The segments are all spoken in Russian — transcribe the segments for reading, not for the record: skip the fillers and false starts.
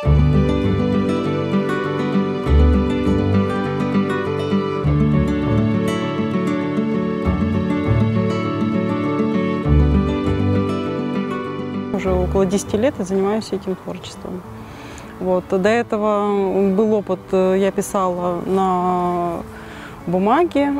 Уже около 10 лет я занимаюсь этим творчеством. Вот. До этого был опыт, я писала на бумаге,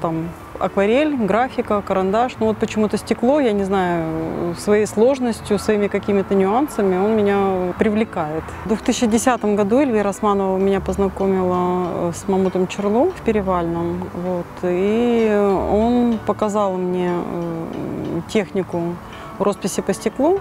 там, акварель, графика, карандаш. Но вот почему-то стекло, я не знаю, своей сложностью, своими какими-то нюансами он меня привлекает. В 2010 году Эльвира Османова меня познакомила с Мамутом Черлу в Перевальном. Вот. И он показал мне технику росписи по стеклу.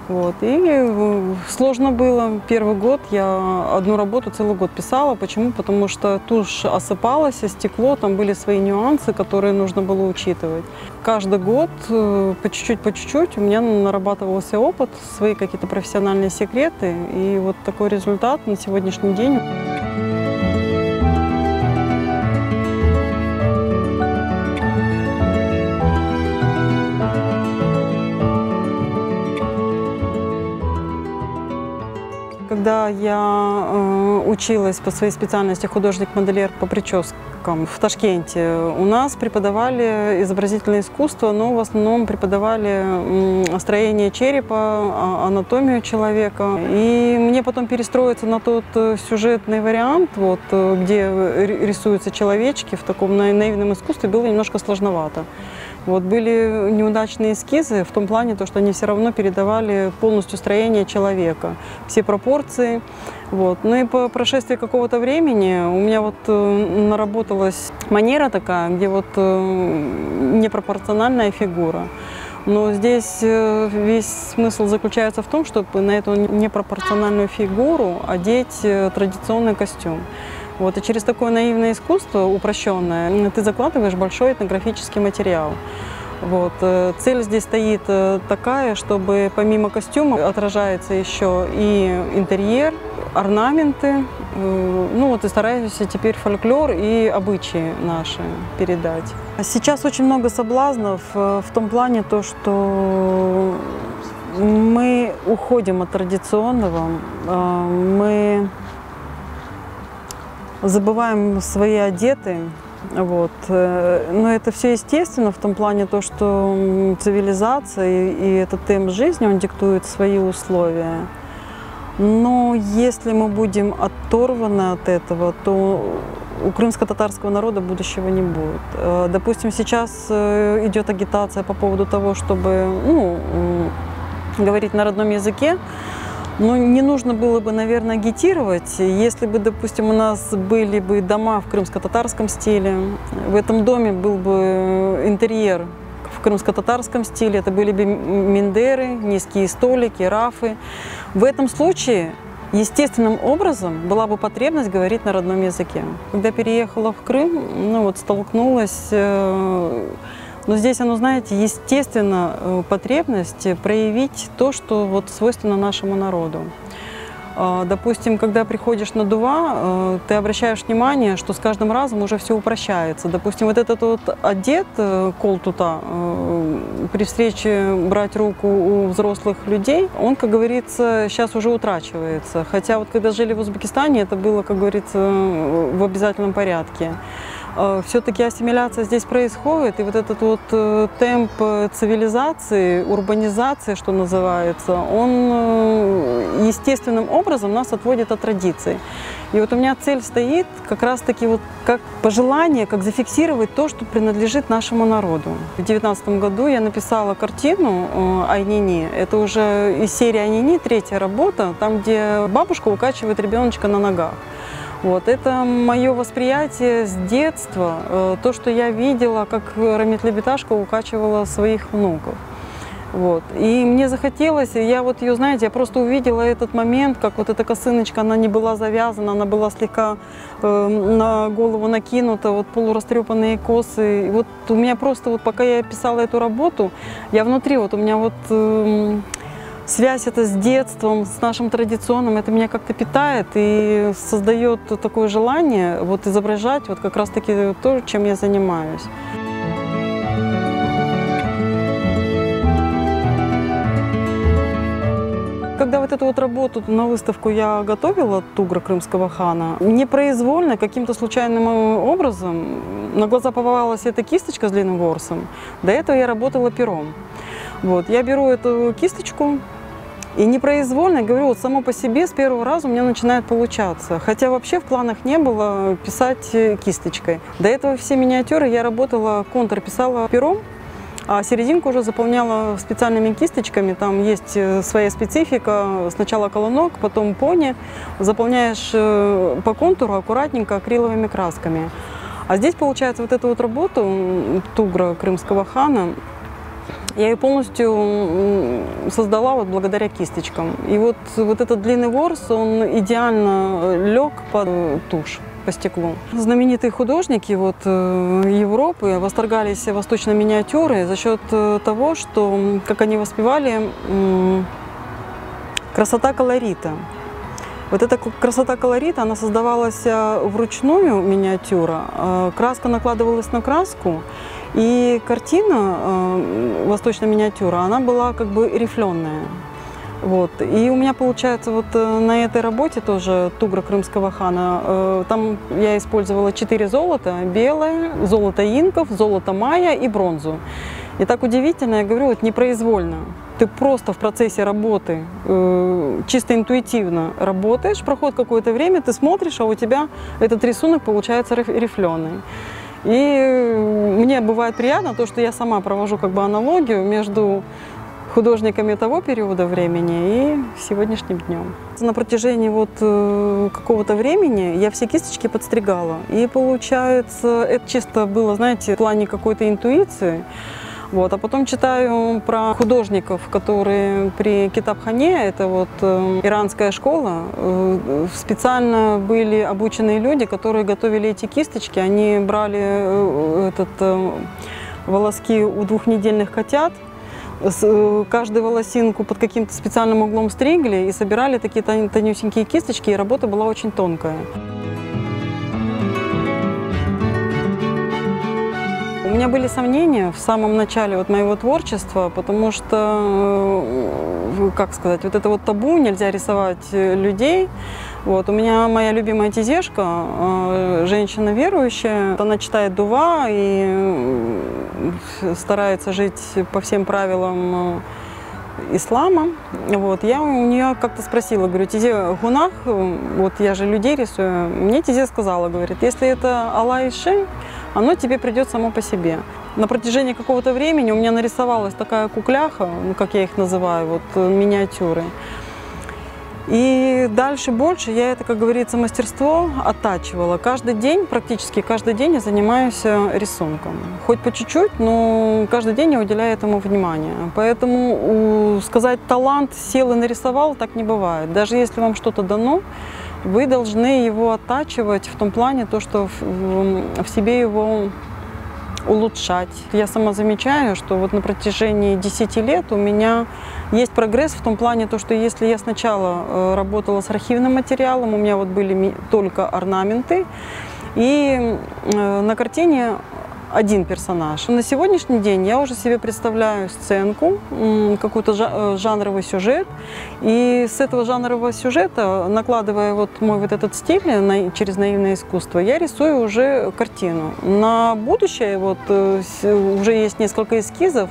Вот. И сложно было. Первый год я одну работу целый год писала. Почему? Потому что тушь осыпалась, а стекло, там были свои нюансы, которые нужно было учитывать. Каждый год по чуть-чуть у меня нарабатывался опыт, свои какие-то профессиональные секреты. И вот такой результат на сегодняшний день. Когда я училась по своей специальности художник-модельер по прическам в Ташкенте, у нас преподавали изобразительное искусство, но в основном преподавали строение черепа, анатомию человека. И мне потом перестроиться на тот сюжетный вариант, вот, где рисуются человечки в таком наивном искусстве, было немножко сложновато. Вот, были неудачные эскизы в том плане, что они все равно передавали полностью строение человека, все пропорции. Вот. Ну и по прошествии какого-то времени у меня вот наработалась манера такая, где вот непропорциональная фигура. Но здесь весь смысл заключается в том, чтобы на эту непропорциональную фигуру одеть традиционный костюм. Вот, и через такое наивное искусство, упрощенное, ты закладываешь большой этнографический материал. Вот. Цель здесь стоит такая, чтобы помимо костюма отражается еще и интерьер, орнаменты. Ну вот и стараюсь теперь фольклор и обычаи наши передать. Сейчас очень много соблазнов в том плане, что мы уходим от традиционного, мы забываем свои одеты, вот. Но это все естественно в том плане, что цивилизация и этот темп жизни, он диктует свои условия. Но если мы будем оторваны от этого, то у крымско-татарского народа будущего не будет. Допустим, сейчас идет агитация по поводу того, чтобы говорить на родном языке. Но не нужно было бы, наверное, агитировать, если бы, допустим, у нас были бы дома в крымско-татарском стиле, в этом доме был бы интерьер в крымско-татарском стиле, это были бы миндеры, низкие столики, рафы. В этом случае естественным образом была бы потребность говорить на родном языке. Когда переехала в Крым, столкнулась. Но здесь, знаете, естественно, потребность проявить то, что вот свойственно нашему народу. Допустим, когда приходишь на Дува, ты обращаешь внимание, что с каждым разом уже все упрощается. Допустим, вот этот вот одет колтута, при встрече брать руку у взрослых людей, он, как говорится, сейчас уже утрачивается. Хотя вот когда жили в Узбекистане, это было, как говорится, в обязательном порядке. Все-таки ассимиляция здесь происходит, и вот этот вот темп цивилизации, урбанизации, что называется, он естественным образом нас отводит от традиций. И вот у меня цель стоит как раз-таки вот как пожелание, как зафиксировать то, что принадлежит нашему народу. В 2019 году я написала картину «Айнини». Это уже из серии «Айнини», третья работа, там, где бабушка укачивает ребеночка на ногах. Вот, это мое восприятие с детства, то, что я видела, как Рамит Лебедашко укачивала своих внуков. Вот. И мне захотелось, я вот ее, знаете, я просто увидела этот момент, как вот эта косыночка, она не была завязана, она была слегка на голову накинута, вот полурастрепанные косы. И вот у меня просто, вот пока я писала эту работу, я внутри, вот у меня вот связь это с детством, с нашим традиционным, это меня как-то питает и создает такое желание вот изображать вот как раз-таки то, чем я занимаюсь. Когда вот эту вот работу на выставку я готовила «Тугра крымского хана», непроизвольно, каким-то случайным образом на глаза попалась эта кисточка с длинным ворсом. До этого я работала пером. Вот, я беру эту кисточку и непроизвольно, говорю, вот само по себе с первого раза у меня начинает получаться. Хотя вообще в планах не было писать кисточкой. До этого все миниатюры я работала, контур писала пером, а серединку уже заполняла специальными кисточками. Там есть своя специфика. Сначала колонок, потом пони. Заполняешь по контуру аккуратненько акриловыми красками. А здесь получается вот эту вот работу «Тугра крымского хана», я ее полностью создала вот благодаря кисточкам. И вот этот длинный ворс, он идеально лег под тушь, по стеклу. Знаменитые художники вот, Европы восторгались восточной миниатюрой за счет того, что, как они воспевали, красота колорита. Вот эта красота колорита, она создавалась вручную, миниатюра, краска накладывалась на краску, и картина, восточная миниатюра, она была как бы рифленая. Вот. И у меня получается вот на этой работе тоже «Тугра крымского хана», там я использовала 4 золота: белое, золото инков, золото майя и бронзу. И так удивительно, я говорю, вот непроизвольно. Ты просто в процессе работы, чисто интуитивно работаешь, проходит какое-то время, ты смотришь, а у тебя этот рисунок получается рифленый. И мне бывает приятно то, что я сама провожу как бы аналогию между художниками того периода времени и сегодняшним днем. На протяжении вот какого-то времени я все кисточки подстригала. И получается, это чисто было, знаете, в плане какой-то интуиции. Вот. А потом читаю про художников, которые при Китабхане, это вот иранская школа, специально были обученные люди, которые готовили эти кисточки. Они брали волоски у двухнедельных котят, каждую волосинку под каким-то специальным углом стригли и собирали такие тонюсенькие кисточки, и работа была очень тонкая. У меня были сомнения в самом начале вот моего творчества, потому что, как сказать, вот это вот табу, нельзя рисовать людей. Вот, у меня моя любимая Тизешка, женщина верующая, она читает дува и старается жить по всем правилам ислама. Вот, я у нее как-то спросила, говорю, Тизе, гунах, вот я же людей рисую, мне Тизе сказала, говорит, если это Аллах и Ши, оно тебе придет само по себе. На протяжении какого-то времени у меня нарисовалась такая кукляха, ну, как я их называю, вот миниатюры. И дальше больше я это, как говорится, мастерство оттачивала. Каждый день, практически каждый день я занимаюсь рисунком. Хоть по чуть-чуть, но каждый день я уделяю этому внимание. Поэтому сказать талант, сел и нарисовал, так не бывает. Даже если вам что-то дано, вы должны его оттачивать в том плане, то, что в себе его улучшать. Я сама замечаю, что вот на протяжении 10 лет у меня есть прогресс в том плане, то, что если я сначала работала с архивным материалом, у меня вот были только орнаменты, и на картине один персонаж. На сегодняшний день я уже себе представляю сценку, какой-то жанровый сюжет, и с этого жанрового сюжета, накладывая вот мой вот этот стиль через наивное искусство, я рисую уже картину. На будущее вот уже есть несколько эскизов,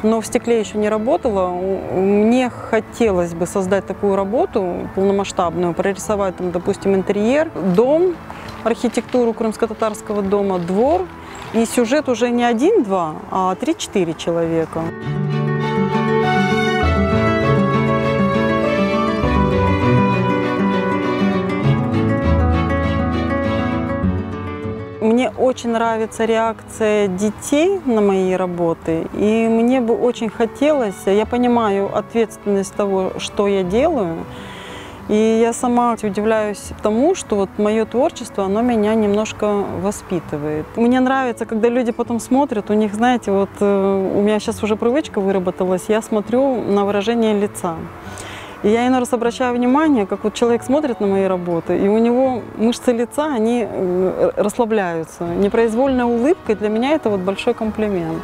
но в стекле еще не работала. Мне хотелось бы создать такую работу полномасштабную, прорисовать там, допустим, интерьер, дом, архитектуру крымско-татарского дома, двор. И сюжет уже не 1-2, а 3-4 человека. Мне очень нравится реакция детей на мои работы, и мне бы очень хотелось, я понимаю ответственность того, что я делаю, и я сама удивляюсь тому, что вот мое творчество, оно меня немножко воспитывает. Мне нравится, когда люди потом смотрят, у них, знаете, вот у меня сейчас уже привычка выработалась, я смотрю на выражение лица. И я иной раз обращаю внимание, как вот человек смотрит на мои работы, и у него мышцы лица, они расслабляются. Непроизвольная улыбка, для меня это вот большой комплимент.